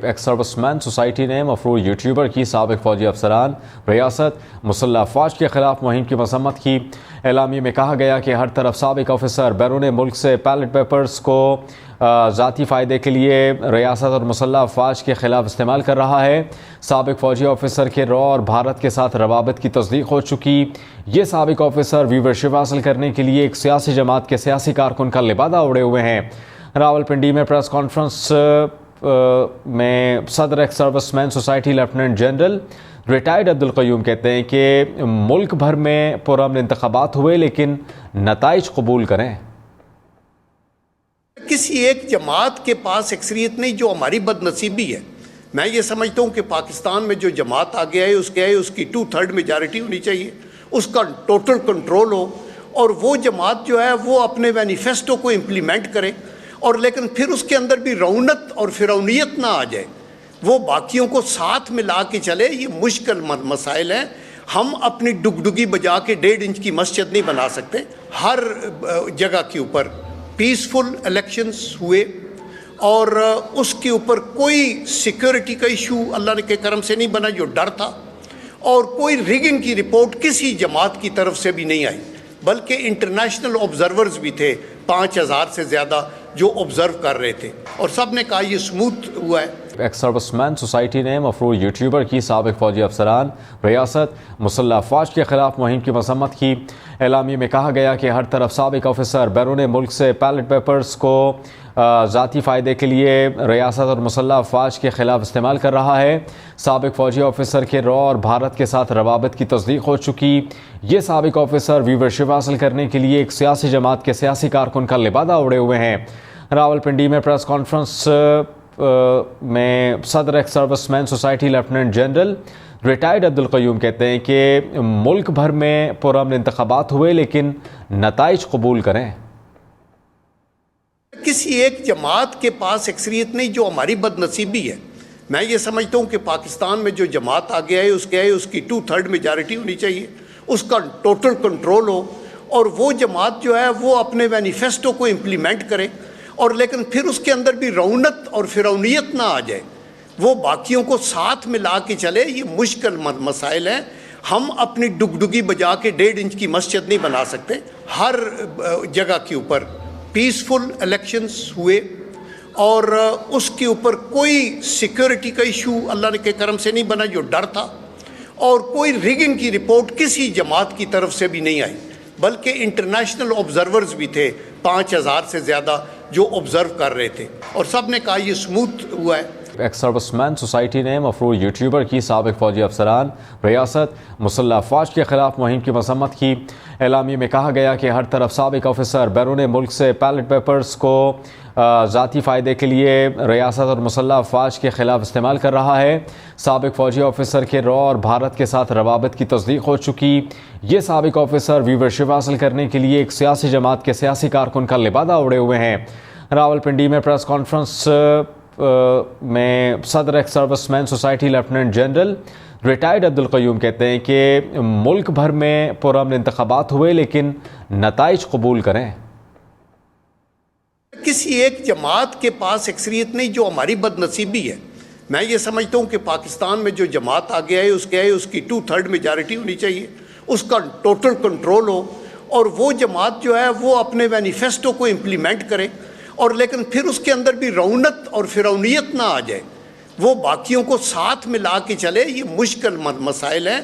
ایک service man society نے مفرور یوٹیوبر کی سابق فوجی افسران ریاست مسلح افواج کے خلاف مہم کی مذمت کی۔ اعلامیے میں کہا گیا کہ ہر طرف سابق آفیسر بیرون ملک سے بیلٹ پیپرز کو ذاتی فائدے کے لیے ریاست اور مسلح افواج کے خلاف استعمال کر رہا ہے۔ سابق فوجی آفیسر کے را اور بھارت کے ساتھ روابط کی تصدیق ہو چکی۔ یہ سابق آفیسر ویورشپ حاصل کرنے کے لیے ایک سیاسی جماعت کے سیاسی کارکن کا لبادہ اوڑے ہوئے ہیں۔ راولپنڈی میں پریس کانفرنس میں صدر ایک service man society lieutenant general retired Abdul Qayyum کہتے ہیں کہ ملک بھر میں پرامن انتخابات ہوئے لیکن نتائج قبول کریں۔ کسی ایک جماعت کے پاس اکثریت نہیں، جو ہماری بد نصیبی ہے۔ میں یہ سمجھتا ہوں کہ پاکستان میں جو جماعت آگے آئے اس کی 2/3 میجارٹی ہونی چاہیے، اس کا ٹوٹل کنٹرول ہو، اور وہ جماعت جو ہے وہ اپنے مینیفیسٹو کو امپلیمنٹ کرے، اور لیکن پھر اس کے اندر بھی رونت اور فرعونیت نہ آ جائے، وہ باقیوں کو ساتھ ملا کے چلے۔ یہ مشکل مسائل ہیں، ہم اپنی ڈگڈگی بجا کے 1.5 انچ کی مسجد نہیں بنا سکتے۔ ہر جگہ کے اوپر پیسفل الیکشنز ہوئے، اور اس کے اوپر کوئی سیکیورٹی کا ایشو اللہ کے کرم سے نہیں بنا جو ڈر تھا، اور کوئی ریگنگ کی رپورٹ کسی جماعت کی طرف سے بھی نہیں آئی، بلکہ انٹرنیشنل آبزرورز بھی تھے 5000 سے زیادہ جو آبزرو کر رہے تھے، اور سب نے کہا یہ سموتھ ہوا ہے۔ ایک سروس مین سوسائٹی نے مفرور یوٹیوبر کی سابق فوجی افسران ریاست مسلح افواج کے خلاف مہم کی مذمت کی۔ اعلامیے میں کہا گیا کہ ہر طرف سابق آفیسر بیرون ملک سے بیلٹ پیپرز کو ذاتی فائدے کے لیے ریاست اور مسلح افواج کے خلاف استعمال کر رہا ہے۔ سابق فوجی آفیسر کے را اور بھارت کے ساتھ روابط کی تصدیق ہو چکی۔ یہ سابق آفیسر ویورشپ حاصل کرنے کے لیے ایک سیاسی جماعت کے سیاسی کارکن کا لبادہ اوڑے ہوئے ہیں۔ راولپنڈی میں پریس کانفرنس میں صدر ایک service man society lieutenant general retired Abdul Qayyum کہتے ہیں کہ ملک بھر میں پرامن انتخابات ہوئے لیکن نتائج قبول کریں۔ کسی ایک جماعت کے پاس اکثریت نہیں، جو ہماری بد نصیبی ہے۔ میں یہ سمجھتا ہوں کہ پاکستان میں جو جماعت آگے آئے اس کی 2/3 میجارٹی ہونی چاہیے، اس کا ٹوٹل کنٹرول ہو، اور وہ جماعت جو ہے وہ اپنے مینیفیسٹو کو امپلیمنٹ کرے، اور لیکن پھر اس کے اندر بھی رونت اور فرعونیت نہ آ جائے، وہ باقیوں کو ساتھ ملا کے چلے۔ یہ مشکل مسائل ہیں، ہم اپنی ڈگڈگی بجا کے 1.5 انچ کی مسجد نہیں بنا سکتے۔ ہر جگہ کے اوپر پیسفل الیکشنز ہوئے، اور اس کے اوپر کوئی سیکیورٹی کا ایشو اللہ کے کرم سے نہیں بنا جو ڈر تھا، اور کوئی ریگنگ کی رپورٹ کسی جماعت کی طرف سے بھی نہیں آئی، بلکہ انٹرنیشنل آبزرورز بھی تھے 5000 سے زیادہ جو آبزرو کر رہے تھے، اور سب نے کہا یہ سموتھ ہوا ہے۔ ایک سروس مین سوسائٹی نے مفرور یوٹیوبر کی سابق فوجی افسران ریاست مسلح افواج کے خلاف مہم کی مذمت کی۔ اعلامیے میں کہا گیا کہ ہر طرف سابق آفیسر بیرون ملک سے بیلٹ پیپرز کو ذاتی فائدے کے لیے ریاست اور مسلح افواج کے خلاف استعمال کر رہا ہے۔ سابق فوجی آفیسر کے را اور بھارت کے ساتھ روابط کی تصدیق ہو چکی۔ یہ سابق آفیسر ویورشپ حاصل کرنے کے لیے ایک سیاسی جماعت کے سیاسی کارکن کا لبادہ اوڑے ہوئے ہیں۔ راولپنڈی میں پریس کانفرنس میں صدر ایک service man society lieutenant general retired Abdul Qayyum کہتے ہیں کہ ملک بھر میں پرامن انتخابات ہوئے لیکن نتائج قبول کریں۔ کسی ایک جماعت کے پاس اکثریت نہیں، جو ہماری بد نصیبی ہے۔ میں یہ سمجھتا ہوں کہ پاکستان میں جو جماعت آگے آئے اس کی 2/3 میجارٹی ہونی چاہیے، اس کا ٹوٹل کنٹرول ہو، اور وہ جماعت جو ہے وہ اپنے مینیفیسٹو کو امپلیمنٹ کرے، اور لیکن پھر اس کے اندر بھی رونت اور فرعونیت نہ آ جائے، وہ باقیوں کو ساتھ ملا کے چلے۔ یہ مشکل مسائل ہیں،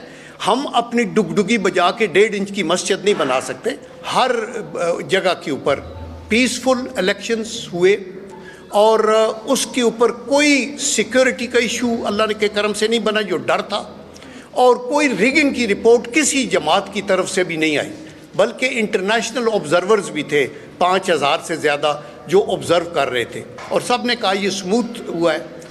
ہم اپنی ڈگڈگی بجا کے 1.5 انچ کی مسجد نہیں بنا سکتے۔ ہر جگہ کے اوپر پیسفل الیکشنز ہوئے، اور اس کے اوپر کوئی سیکیورٹی کا ایشو اللہ کے کرم سے نہیں بنا جو ڈر تھا، اور کوئی ریگنگ کی رپورٹ کسی جماعت کی طرف سے بھی نہیں آئی، بلکہ انٹرنیشنل آبزرورز بھی تھے 5000 سے زیادہ جو آبزرو کر رہے تھے، اور سب نے کہا یہ سموتھ ہوا ہے۔